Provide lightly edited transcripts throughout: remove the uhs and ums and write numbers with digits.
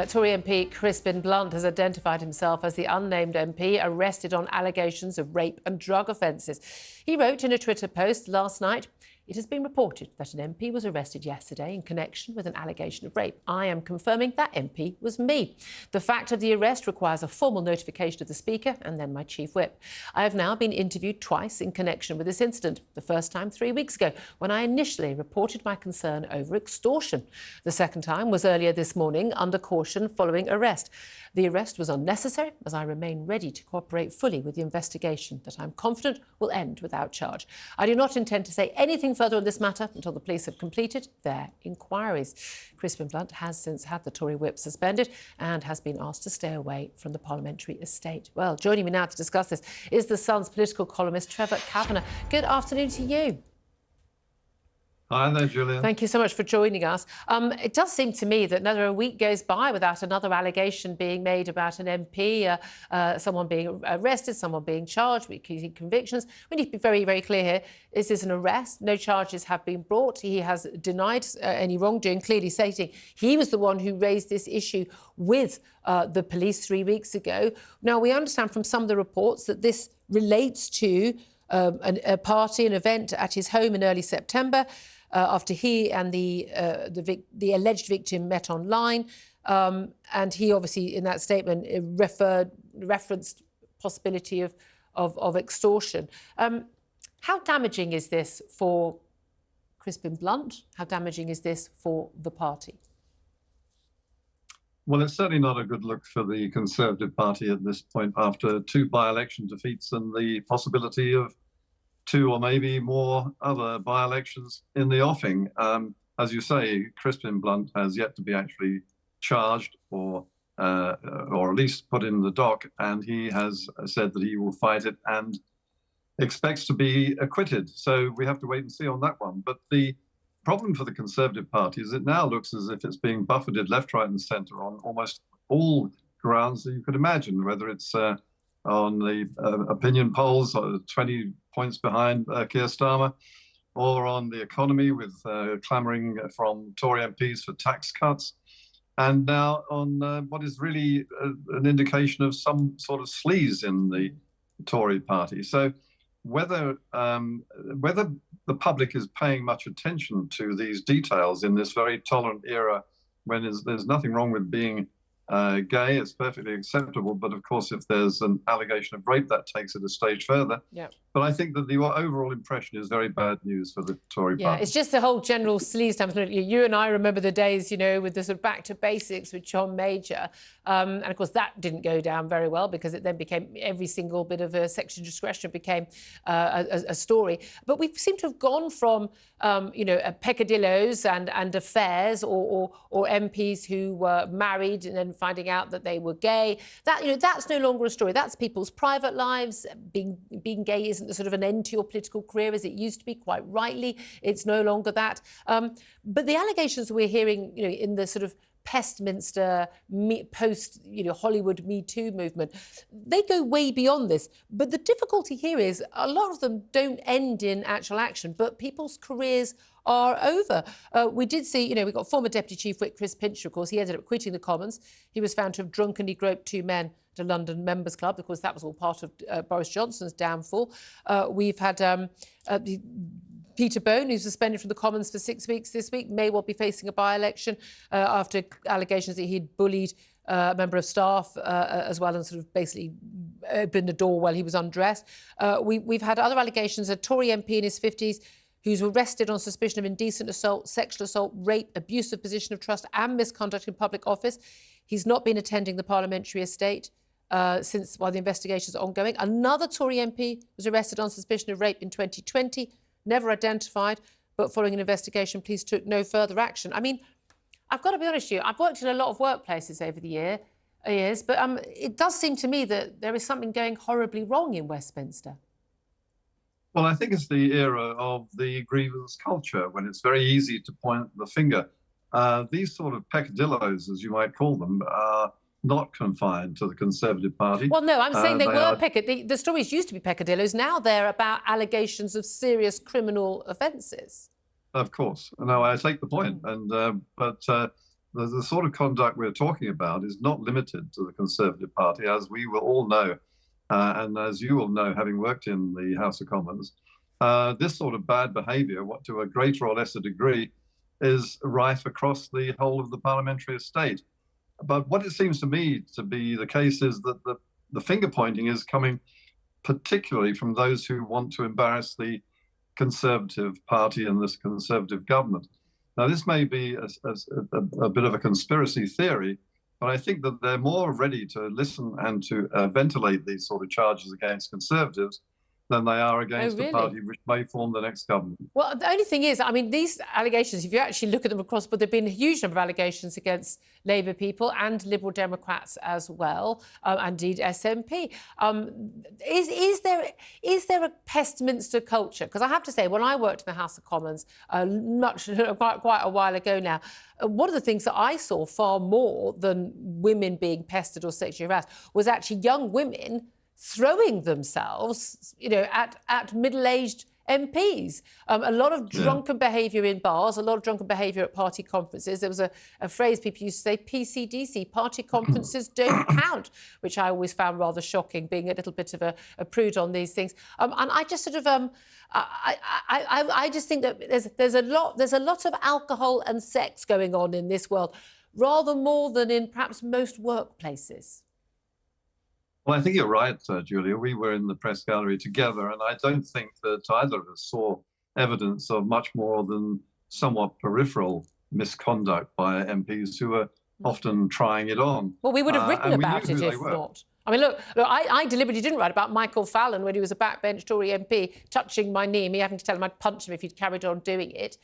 Tory MP Crispin Blunt has identified himself as the unnamed MP arrested on allegations of rape and drug offences. He wrote in a Twitter post last night, "It has been reported that an MP was arrested yesterday in connection with an allegation of rape. I am confirming that MP was me. The fact of the arrest requires a formal notification of the Speaker and then my Chief Whip. I have now been interviewed twice in connection with this incident. The first time 3 weeks ago, when I initially reported my concern over extortion. The second time was earlier this morning under caution following arrest. The arrest was unnecessary as I remain ready to cooperate fully with the investigation that I'm confident will end without charge. I do not intend to say anything further on this matter until the police have completed their inquiries." Crispin Blunt has since had the Tory whip suspended and has been asked to stay away from the parliamentary estate. Well, joining me now to discuss this is the Sun's political columnist Trevor Kavanagh. Good afternoon to you. Hi there, Julian. Thank you so much for joining us. It does seem to me that another week goes by without another allegation being made about an MP, someone being arrested, someone being charged with convictions. We need to be very, very clear here. This is an arrest. No charges have been brought. He has denied any wrongdoing, clearly stating he was the one who raised this issue with the police 3 weeks ago. Now, we understand from some of the reports that this relates to a party, an event at his home in early September, after he and the alleged victim met online. And he obviously, in that statement, referenced possibility of extortion. How damaging is this for Crispin Blunt? How damaging is this for the party? Well, it's certainly not a good look for the Conservative Party at this point after 2 by-election defeats and the possibility of 2 or maybe more other by-elections in the offing. As you say, Crispin Blunt has yet to be actually charged or at least put in the dock, and he has said that he will fight it and expects to be acquitted. So we have to wait and see on that one. But the problem for the Conservative Party is it now looks as if it's being buffeted left, right and centre on almost all grounds that you could imagine, whether it's on the opinion polls, 20 points behind Keir Starmer, or on the economy with clamouring from Tory MPs for tax cuts, and now on what is really an indication of some sort of sleaze in the Tory party. So whether the public is paying much attention to these details in this very tolerant era when there's nothing wrong with being gay, it's perfectly acceptable. But of course, if there's an allegation of rape, that takes it a stage further. Yep. But I think that the overall impression is very bad news for the Tory party. Yeah, it's just the whole general sleaze time. You and I remember the days, with the sort of back to basics with John Major. And of course, that didn't go down very well because it then became every single bit of a sexual discretion became a story. But we seem to have gone from, peccadillos and affairs or MPs who were married and then finding out that they were gay. That's no longer a story. That's people's private lives. Being gay isn't the sort of an end to your political career as it used to be, quite rightly. It's no longer that. But the allegations we're hearing, in the sort of Pestminster post Hollywood Me Too movement, they go way beyond this. But the difficulty here is a lot of them don't end in actual action, but people's careers are over. We did see, we got former Deputy Chief Whip Chris Pincher, of course. He ended up quitting the Commons. He was found to have drunkenly groped 2 men at a London members' club. Of course, that was all part of Boris Johnson's downfall. We've had Peter Bone, who's suspended from the Commons for 6 weeks this week, may well be facing a by-election after allegations that he'd bullied a member of staff as well and sort of basically opened the door while he was undressed. We've had other allegations. A Tory MP in his 50s who's arrested on suspicion of indecent assault, sexual assault, rape, abuse of position of trust and misconduct in public office. He's not been attending the parliamentary estate while the investigations are ongoing. Another Tory MP was arrested on suspicion of rape in 2020, never identified, but following an investigation, police took no further action. I mean, I've got to be honest with you, I've worked in a lot of workplaces over the years, but it does seem to me that there is something going horribly wrong in Westminster. Well, I think it's the era of the grievance culture when it's very easy to point the finger. These sort of peccadillos, as you might call them, are not confined to the Conservative Party. Well, no, I'm saying they were the stories used to be peccadillos. Now they're about allegations of serious criminal offences. Of course. No, I take the point. But the sort of conduct we're talking about is not limited to the Conservative Party, as we will all know, and as you will know, having worked in the House of Commons. This sort of bad behaviour, what to a greater or lesser degree, is rife across the whole of the parliamentary estate. But what it seems to me to be the case is that the finger pointing is coming particularly from those who want to embarrass the Conservative Party and this Conservative government. Now, this may be a bit of a conspiracy theory, but I think that they're more ready to listen and to ventilate these sort of charges against Conservatives than they are against the party which may form the next government. Well, the only thing is, I mean, these allegations, if you actually look at them across, but there have been a huge number of allegations against Labour people and Liberal Democrats as well, and indeed SNP. Is there a Pestminster culture? Because I have to say, when I worked in the House of Commons quite a while ago now, one of the things that I saw far more than women being pestered or sexually harassed was actually young women throwing themselves, at middle-aged MPs. A lot of drunken behaviour in bars, a lot of drunken behaviour at party conferences. There was a phrase people used to say, PCDC, party conferences don't count, which I always found rather shocking, being a little bit of a prude on these things. And I just sort of, I just think that there's a lot of alcohol and sex going on in this world, rather more than in perhaps most workplaces. Well, I think you're right, Julia. We were in the press gallery together, and I don't think that either of us saw evidence of much more than somewhat peripheral misconduct by MPs who were often trying it on. Well, we would have written about it if not. I mean, look, I deliberately didn't write about Michael Fallon when he was a backbench Tory MP touching my knee, me having to tell him I'd punch him if he'd carried on doing it.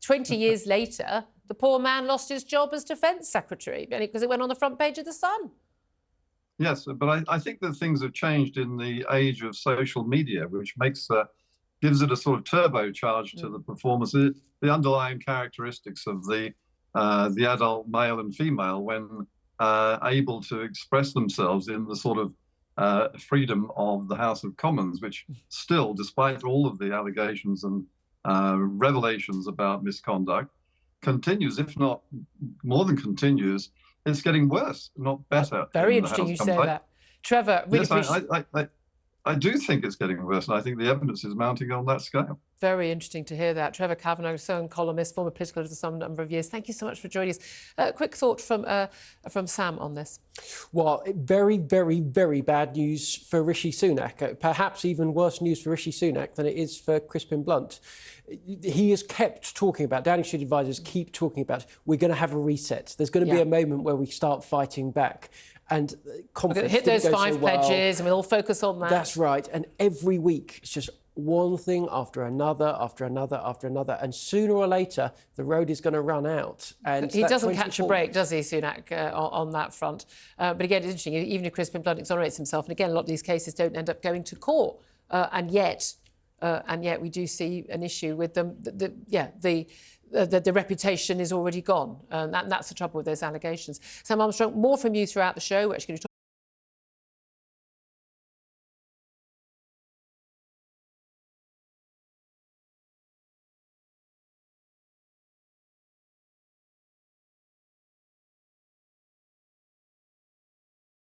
20 years later, the poor man lost his job as Defence Secretary because it went on the front page of The Sun. Yes, but I think that things have changed in the age of social media, which gives it a sort of turbocharge to the performance, the underlying characteristics of the adult male and female when able to express themselves in the sort of freedom of the House of Commons, which still, despite all of the allegations and revelations about misconduct, continues, if not more than continues. It's getting worse, not better. Very interesting you say that. Trevor, really yes, I do think it's getting worse, and I think the evidence is mounting on that scale. Very interesting to hear that. Trevor Kavanagh, columnist, former political editor for some number of years. Thank you so much for joining us. Quick thought from Sam on this. Well, very, very, very bad news for Rishi Sunak. Perhaps even worse news for Rishi Sunak than it is for Crispin Blunt. He has kept talking about, Downing Street advisors keep talking about, we're going to have a reset. There's going to be a moment where we start fighting back. And confidence hit those 5 pledges and we'll all focus on that. That's right. And every week it's just one thing after another, after another, after another. And sooner or later, the road is going to run out. And he doesn't catch a break, does he, Sunak, on that front? But again, it's interesting. Even if Crispin Blunt exonerates himself, and again, a lot of these cases don't end up going to court. And yet we do see an issue with them. The reputation is already gone. And that's the trouble with those allegations. Sam Armstrong, more from you throughout the show. We're actually going to